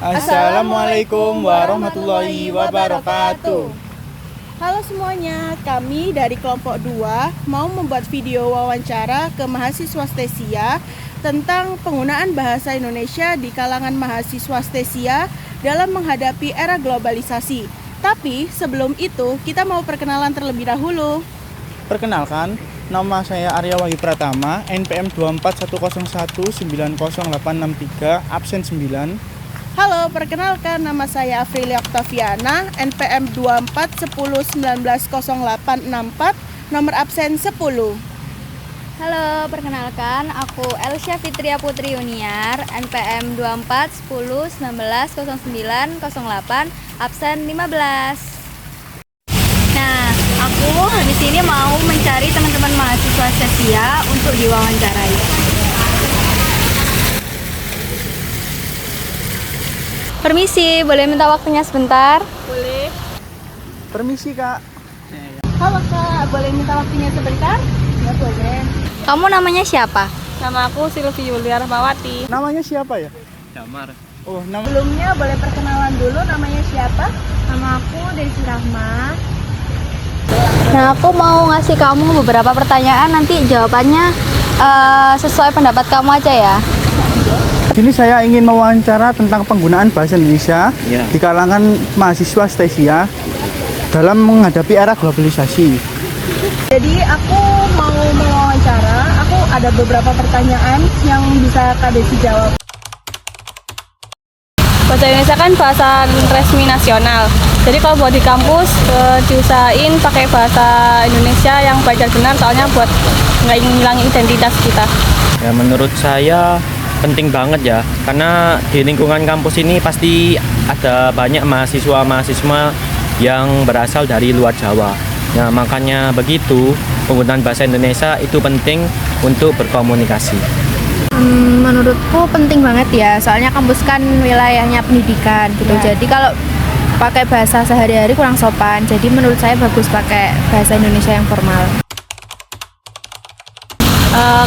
Assalamualaikum warahmatullahi wabarakatuh. Halo semuanya, kami dari kelompok 2 mau membuat video wawancara ke mahasiswa Stesia tentang penggunaan bahasa Indonesia di kalangan mahasiswa Stesia dalam menghadapi era globalisasi. Tapi sebelum itu, kita mau perkenalan terlebih dahulu. Perkenalkan, nama saya Arya Wahyu Pratama, NPM 241019083, absen 9. Halo, perkenalkan nama saya Afrilia Octaviana, NPM 2410190864, nomor absen 10. Halo, perkenalkan aku Elsya Fitria Putri Yuniar, NPM 2410190908, absen 15. Nah, aku habis ini mau mencari teman-teman mahasiswa Stesia untuk diwawancarai. Permisi, boleh minta waktunya sebentar? Boleh. Permisi Kak. Halo Kak, boleh minta waktunya sebentar? Ya boleh. Kamu namanya siapa? Nama aku Silvi Yulia Rahmawati. Namanya siapa ya? Damar. Oh, nama Sebelumnya boleh perkenalan dulu, namanya siapa? Nama aku Desi Rahma. Nah, aku mau ngasih kamu beberapa pertanyaan, nanti jawabannya sesuai pendapat kamu aja ya. Ini saya ingin mewawancara tentang penggunaan bahasa Indonesia di kalangan mahasiswa Stesia dalam menghadapi era globalisasi. Jadi aku mau mewawancara, aku ada beberapa pertanyaan yang bisa Kak Desi jawab. Bahasa Indonesia kan bahasa resmi nasional. Jadi kalau buat di kampus diusahain pakai bahasa Indonesia yang baik dan benar, soalnya buat nggak ngilangin identitas kita. Ya, menurut saya penting banget ya, karena di lingkungan kampus ini pasti ada banyak mahasiswa-mahasiswa yang berasal dari luar Jawa. Nah, makanya begitu penggunaan bahasa Indonesia itu penting untuk berkomunikasi. Menurutku penting banget ya, soalnya kampus kan wilayahnya pendidikan gitu. Jadi kalau pakai bahasa sehari-hari kurang sopan. Jadi menurut saya bagus pakai bahasa Indonesia yang formal.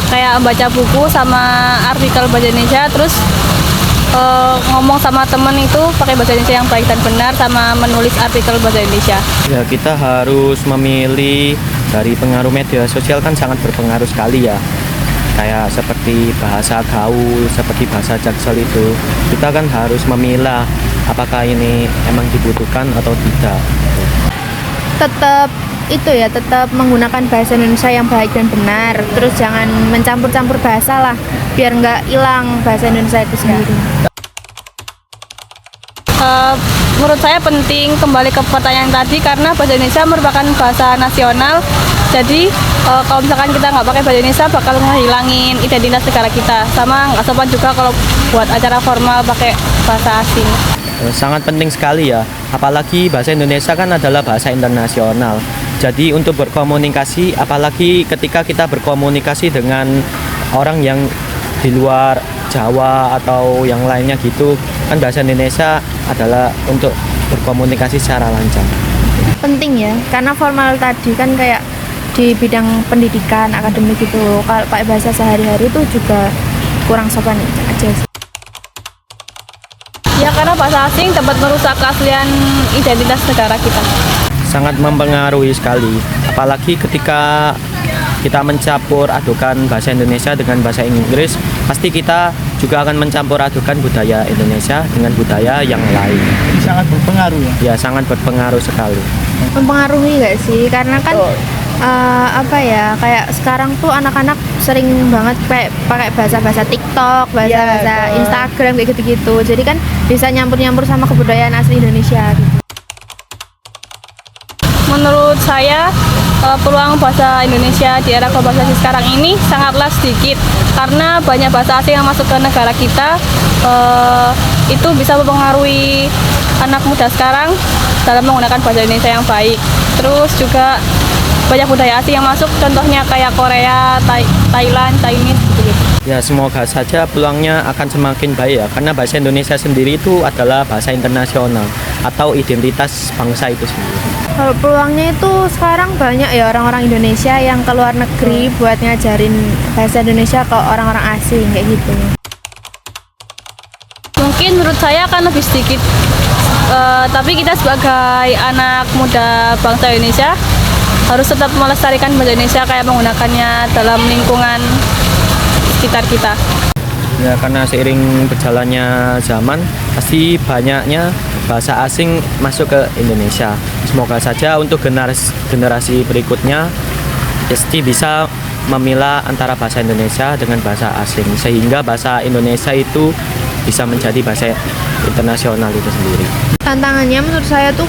Kayak baca buku sama artikel bahasa Indonesia, terus ngomong sama temen itu pakai bahasa Indonesia yang baik dan benar, sama menulis artikel bahasa Indonesia. Ya, kita harus memilih. Dari pengaruh media sosial kan sangat berpengaruh sekali ya. Kayak seperti bahasa gaul, seperti bahasa Jaksel itu, kita kan harus memilah apakah ini emang dibutuhkan atau tidak. Tetap itu ya, tetap menggunakan bahasa Indonesia yang baik dan benar. Terus jangan mencampur-campur bahasa lah, biar nggak hilang bahasa Indonesia itu sendiri. Menurut saya penting, kembali ke pertanyaan tadi, karena bahasa Indonesia merupakan bahasa nasional. Jadi kalau misalkan kita nggak pakai bahasa Indonesia bakal ngehilangin identitas negara kita. Sama nggak sopan juga kalau buat acara formal pakai bahasa asing. Sangat penting sekali ya, apalagi bahasa Indonesia kan adalah bahasa internasional. Jadi untuk berkomunikasi, apalagi ketika kita berkomunikasi dengan orang yang di luar Jawa atau yang lainnya gitu, kan bahasa Indonesia adalah untuk berkomunikasi secara lancar. Penting ya, karena formal tadi kan kayak di bidang pendidikan, akademik gitu. Kalau pakai bahasa sehari-hari itu juga kurang sopan aja sih. Ya, karena bahasa asing dapat merusak keaslian identitas negara kita. Sangat mempengaruhi sekali, apalagi ketika kita mencampur adukan bahasa Indonesia dengan bahasa Inggris, pasti kita juga akan mencampur adukan budaya Indonesia dengan budaya yang lain. ini sangat berpengaruh ya. Ya, sangat berpengaruh sekali. Mempengaruhi nggak sih? Karena kan apa ya, kayak sekarang tuh anak-anak sering banget pakai bahasa-bahasa TikTok, bahasa-bahasa Instagram kayak gitu-gitu. Jadi kan bisa nyampur-nyampur sama kebudayaan asli Indonesia gitu. Menurut saya peluang bahasa Indonesia di era globalisasi sekarang ini sangatlah sedikit, karena banyak bahasa asing yang masuk ke negara kita. Itu bisa mempengaruhi anak muda sekarang dalam menggunakan bahasa Indonesia yang baik. Terus juga banyak budaya asing yang masuk, contohnya kayak Korea, Thailand, Chinese gitu. Ya, semoga saja peluangnya akan semakin baik ya, karena bahasa Indonesia sendiri itu adalah bahasa internasional atau identitas bangsa itu sendiri. Kalau peluangnya itu sekarang banyak ya, orang-orang Indonesia yang ke luar negeri buat ngajarin bahasa Indonesia ke orang-orang asing kayak gitu. Mungkin menurut saya akan lebih sedikit. Tapi kita sebagai anak muda bangsa Indonesia harus tetap melestarikan bahasa Indonesia, kayak menggunakannya dalam lingkungan sekitar kita. Ya, karena seiring berjalannya zaman pasti banyaknya bahasa asing masuk ke Indonesia. Semoga saja untuk generasi berikutnya pasti bisa memilah antara bahasa Indonesia dengan bahasa asing, sehingga bahasa Indonesia itu bisa menjadi bahasa internasional itu sendiri. Tantangannya menurut saya tuh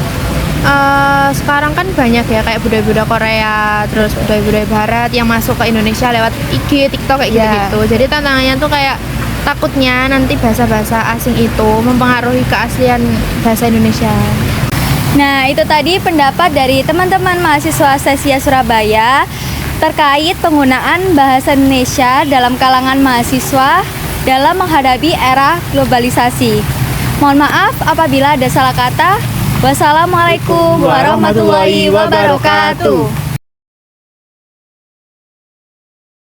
sekarang kan banyak ya kayak budaya-budaya Korea, terus budaya-budaya Barat yang masuk ke Indonesia lewat IG, TikTok kayak gitu-gitu. Jadi tantangannya tuh kayak takutnya nanti bahasa-bahasa asing itu mempengaruhi keaslian bahasa Indonesia. Nah, itu tadi pendapat dari teman-teman mahasiswa Stesia Surabaya terkait penggunaan bahasa Indonesia dalam kalangan mahasiswa dalam menghadapi era globalisasi. Mohon maaf apabila ada salah kata. Wassalamualaikum warahmatullahi wabarakatuh.